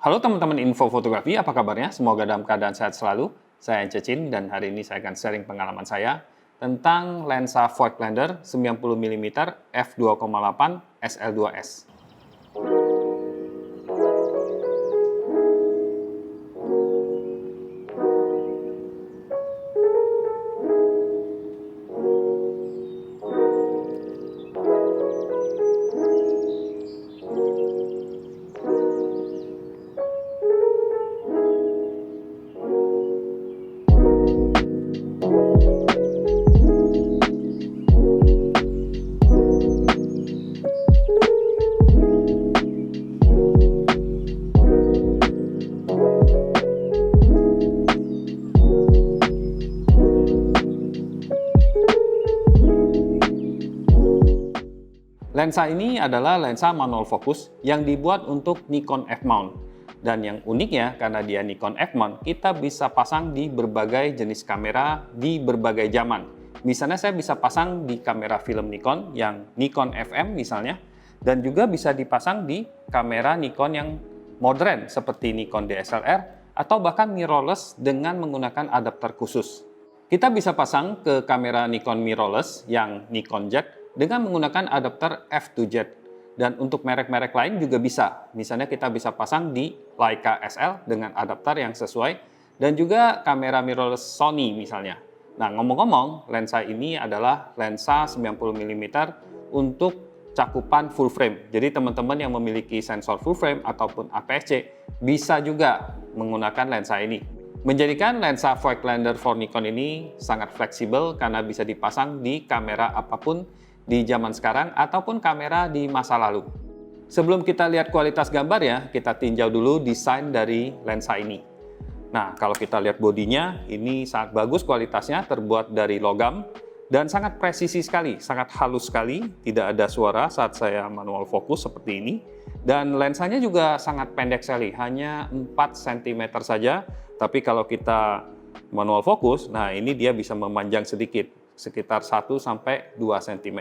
Halo teman-teman info fotografi, apa kabarnya? Semoga dalam keadaan sehat selalu. Saya Cecin dan hari ini saya akan sharing pengalaman saya tentang lensa Voigtlander 90mm f2,8 SL2S. Lensa ini adalah lensa manual fokus yang dibuat untuk Nikon F-mount. Dan yang uniknya, karena dia Nikon F-mount, kita bisa pasang di berbagai jenis kamera di berbagai zaman. Misalnya saya bisa pasang di kamera film Nikon yang Nikon FM misalnya, dan juga bisa dipasang di kamera Nikon yang modern seperti Nikon DSLR atau bahkan mirrorless dengan menggunakan adapter khusus. Kita bisa pasang ke kamera Nikon mirrorless yang Nikon Z dengan menggunakan adapter f2Z. Dan untuk merek-merek lain juga bisa. Misalnya kita bisa pasang di Leica SL dengan adapter yang sesuai dan juga kamera mirrorless Sony misalnya. Nah, ngomong-ngomong, lensa ini adalah lensa 90mm untuk cakupan full frame. Jadi teman-teman yang memiliki sensor full frame ataupun APS-C bisa juga menggunakan lensa ini. Menjadikan lensa Voigtlander for Nikon ini sangat fleksibel karena bisa dipasang di kamera apapun di zaman sekarang ataupun kamera di masa lalu. Sebelum kita lihat kualitas gambar ya, kita tinjau dulu desain dari lensa ini. Nah, kalau kita lihat bodinya, ini sangat bagus kualitasnya, terbuat dari logam dan sangat presisi sekali, sangat halus sekali, tidak ada suara saat saya manual fokus seperti ini. Dan lensanya juga sangat pendek sekali, hanya 4 cm saja, tapi kalau kita manual fokus, nah ini dia bisa memanjang sedikit, sekitar 1-2 cm.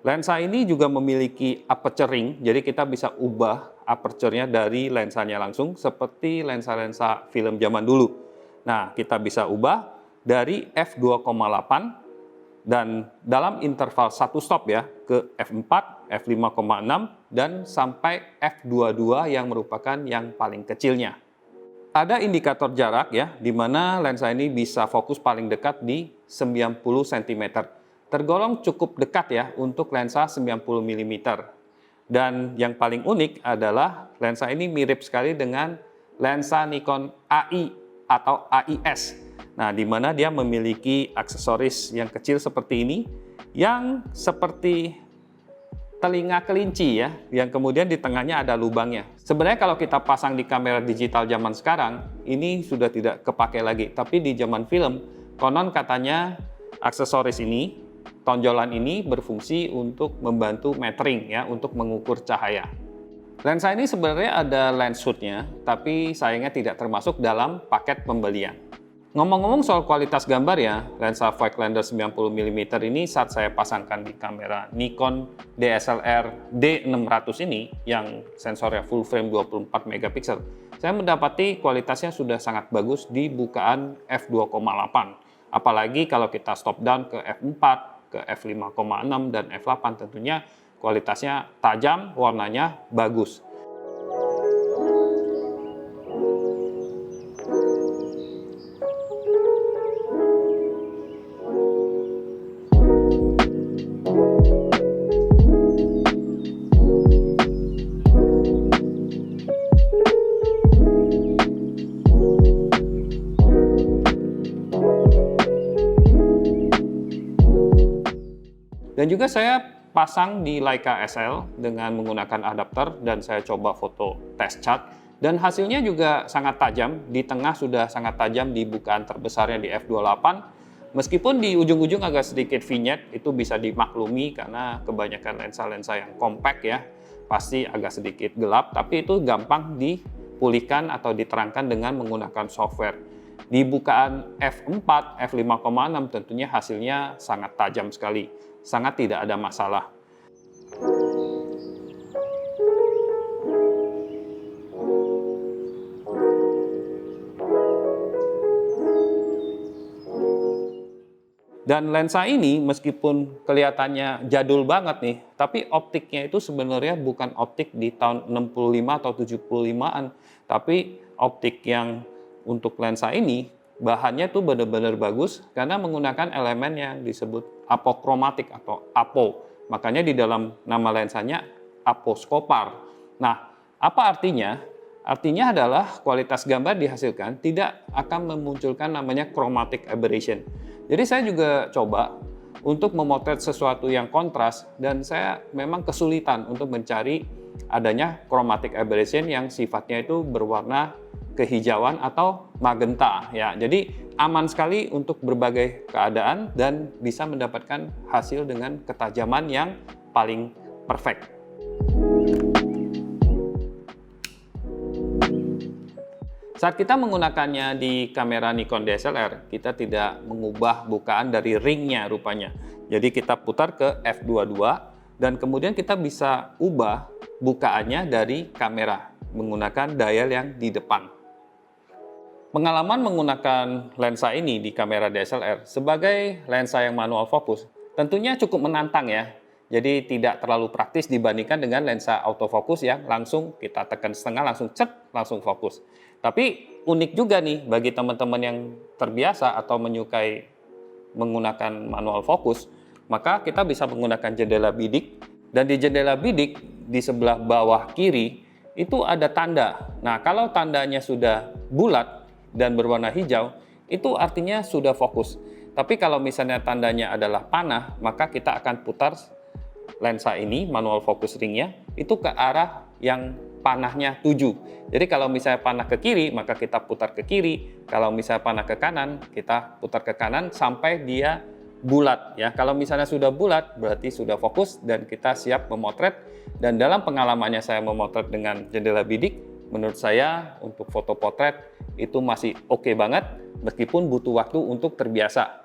Lensa ini juga memiliki aperture ring, jadi kita bisa ubah aperture-nya dari lensanya langsung seperti lensa-lensa film zaman dulu. Nah, kita bisa ubah dari f2,8 dan dalam interval 1 stop ya, ke f4, f5,6 dan sampai f22 yang merupakan yang paling kecilnya. Ada indikator jarak ya, di mana lensa ini bisa fokus paling dekat di 90 cm. Tergolong cukup dekat ya untuk lensa 90 mm. Dan yang paling unik adalah lensa ini mirip sekali dengan lensa Nikon AI atau AIS. Nah, di mana dia memiliki aksesoris yang kecil seperti ini, yang seperti telinga kelinci ya, yang kemudian di tengahnya ada lubangnya. Sebenarnya kalau kita pasang di kamera digital zaman sekarang, ini sudah tidak kepakai lagi. Tapi di zaman film, konon katanya aksesoris ini, tonjolan ini berfungsi untuk membantu metering ya, untuk mengukur cahaya. Lensa ini sebenarnya ada lens hood-nya, tapi sayangnya tidak termasuk dalam paket pembelian. Ngomong-ngomong soal kualitas gambar ya, lensa Voigtlander 90mm ini saat saya pasangkan di kamera Nikon DSLR D600 ini yang sensornya full frame 24 megapiksel, saya mendapati kualitasnya sudah sangat bagus di bukaan f2,8. Apalagi kalau kita stop down ke f4, ke f5,6 dan f8 tentunya kualitasnya tajam, warnanya bagus. Dan juga saya pasang di Leica SL dengan menggunakan adapter dan saya coba foto test chart dan hasilnya juga sangat tajam. Di tengah sudah sangat tajam di bukaan terbesarnya di f28. Meskipun di ujung-ujung agak sedikit vignette, itu bisa dimaklumi karena kebanyakan lensa-lensa yang compact ya, pasti agak sedikit gelap, tapi itu gampang dipulihkan atau diterangkan dengan menggunakan software. Di bukaan f4, f5,6 tentunya hasilnya sangat tajam sekali. Sangat tidak ada masalah. Dan lensa ini meskipun kelihatannya jadul banget nih, tapi optiknya itu sebenarnya bukan optik di tahun 65 atau 75-an, tapi optik yang untuk lensa ini bahannya tuh benar-benar bagus karena menggunakan elemen yang disebut apokromatik atau apo. Makanya di dalam nama lensanya aposkopar. Nah, apa artinya? Artinya adalah kualitas gambar dihasilkan tidak akan memunculkan namanya chromatic aberration. Jadi saya juga coba untuk memotret sesuatu yang kontras dan saya memang kesulitan untuk mencari adanya chromatic aberration yang sifatnya itu berwarna kehijauan atau magenta ya. Jadi aman sekali untuk berbagai keadaan dan bisa mendapatkan hasil dengan ketajaman yang paling perfect. Saat kita menggunakannya di kamera Nikon DSLR, kita tidak mengubah bukaan dari ringnya rupanya. Jadi kita putar ke f22 dan kemudian kita bisa ubah bukaannya dari kamera menggunakan dial yang di depan. Pengalaman menggunakan lensa ini di kamera DSLR sebagai lensa yang manual fokus tentunya cukup menantang ya. Jadi tidak terlalu praktis dibandingkan dengan lensa autofocus yang langsung kita tekan setengah langsung cet, langsung fokus. Tapi unik juga nih bagi teman-teman yang terbiasa atau menyukai menggunakan manual fokus, maka kita bisa menggunakan jendela bidik dan di jendela bidik di sebelah bawah kiri itu ada tanda. Nah, kalau tandanya sudah bulat dan berwarna hijau, itu artinya sudah fokus. Tapi kalau misalnya tandanya adalah panah, maka kita akan putar lensa ini, manual focus ringnya, itu ke arah yang panahnya tuju. Jadi kalau misalnya panah ke kiri, maka kita putar ke kiri. Kalau misalnya panah ke kanan, kita putar ke kanan sampai dia bulat. Ya, kalau misalnya sudah bulat, berarti sudah fokus dan kita siap memotret. Dan dalam pengalamannya saya memotret dengan jendela bidik, menurut saya untuk foto potret itu masih oke banget, meskipun butuh waktu untuk terbiasa.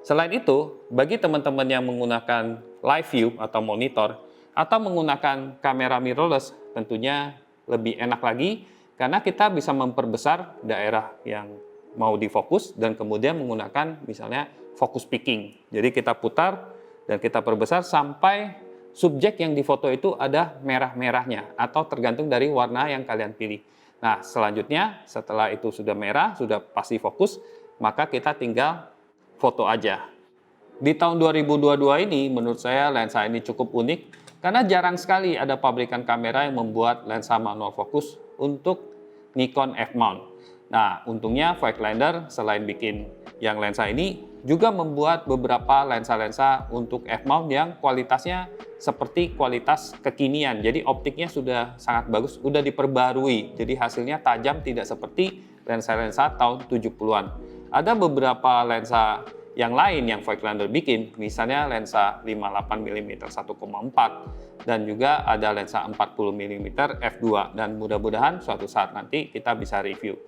Selain itu, bagi teman-teman yang menggunakan live view atau monitor, atau menggunakan kamera mirrorless, tentunya lebih enak lagi, karena kita bisa memperbesar daerah yang mau difokus, dan kemudian menggunakan misalnya focus picking. Jadi kita putar, dan kita perbesar sampai subjek yang difoto itu ada merah-merahnya, atau tergantung dari warna yang kalian pilih. Nah, selanjutnya setelah itu sudah merah, sudah pasti fokus, maka kita tinggal foto aja. Di tahun 2022 ini, menurut saya lensa ini cukup unik, karena jarang sekali ada pabrikan kamera yang membuat lensa manual fokus untuk Nikon F-mount. Nah, untungnya Voigtlander selain bikin yang lensa ini, juga membuat beberapa lensa-lensa untuk F-mount yang kualitasnya seperti kualitas kekinian. Jadi optiknya sudah sangat bagus, sudah diperbarui. Jadi hasilnya tajam, tidak seperti lensa-lensa tahun 70-an. Ada beberapa lensa yang lain yang Voigtlander bikin, misalnya lensa 58mm 1,4 dan juga ada lensa 40mm f2, dan mudah-mudahan suatu saat nanti kita bisa review.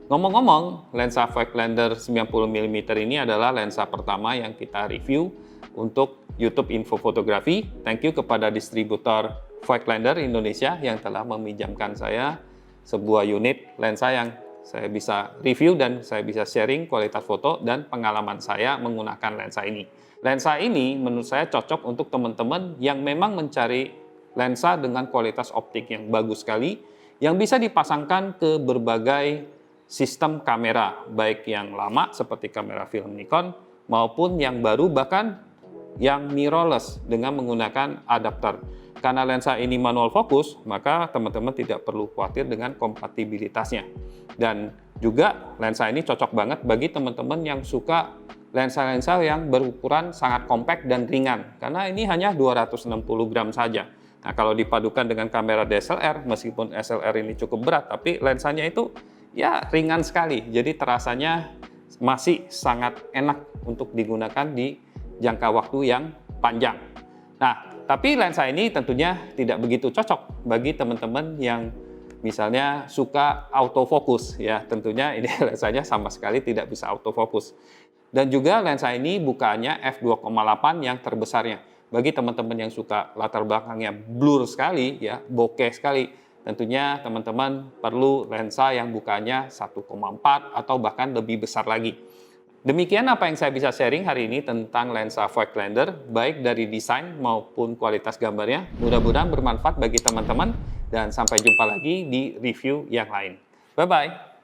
Ngomong-ngomong, lensa Voigtlander 90mm ini adalah lensa pertama yang kita review untuk YouTube Info Fotografi. Thank you kepada distributor Voigtlander Indonesia yang telah meminjamkan saya sebuah unit lensa yang saya bisa review dan saya bisa sharing kualitas foto dan pengalaman saya menggunakan lensa ini. Lensa ini menurut saya cocok untuk teman-teman yang memang mencari lensa dengan kualitas optik yang bagus sekali, yang bisa dipasangkan ke berbagai sistem kamera, baik yang lama seperti kamera film Nikon, maupun yang baru bahkan yang mirrorless dengan menggunakan adapter. Karena lensa ini manual fokus, maka teman-teman tidak perlu khawatir dengan kompatibilitasnya. Dan juga lensa ini cocok banget bagi teman-teman yang suka lensa-lensa yang berukuran sangat kompak dan ringan. Karena ini hanya 260 gram saja. Nah, kalau dipadukan dengan kamera DSLR, meskipun SLR ini cukup berat, tapi lensanya itu ya ringan sekali. Jadi terasanya masih sangat enak untuk digunakan di jangka waktu yang panjang. Nah, tapi lensa ini tentunya tidak begitu cocok bagi teman-teman yang misalnya suka autofocus ya. Tentunya ini lensanya sama sekali tidak bisa autofocus. Dan juga lensa ini bukaannya f2,8 yang terbesarnya. Bagi teman-teman yang suka latar belakangnya blur sekali ya, bokeh sekali, tentunya teman-teman perlu lensa yang bukaannya 1,4 atau bahkan lebih besar lagi. Demikian apa yang saya bisa sharing hari ini tentang lensa Voigtlander, baik dari desain maupun kualitas gambarnya. Mudah-mudahan bermanfaat bagi teman-teman, dan sampai jumpa lagi di review yang lain. Bye-bye!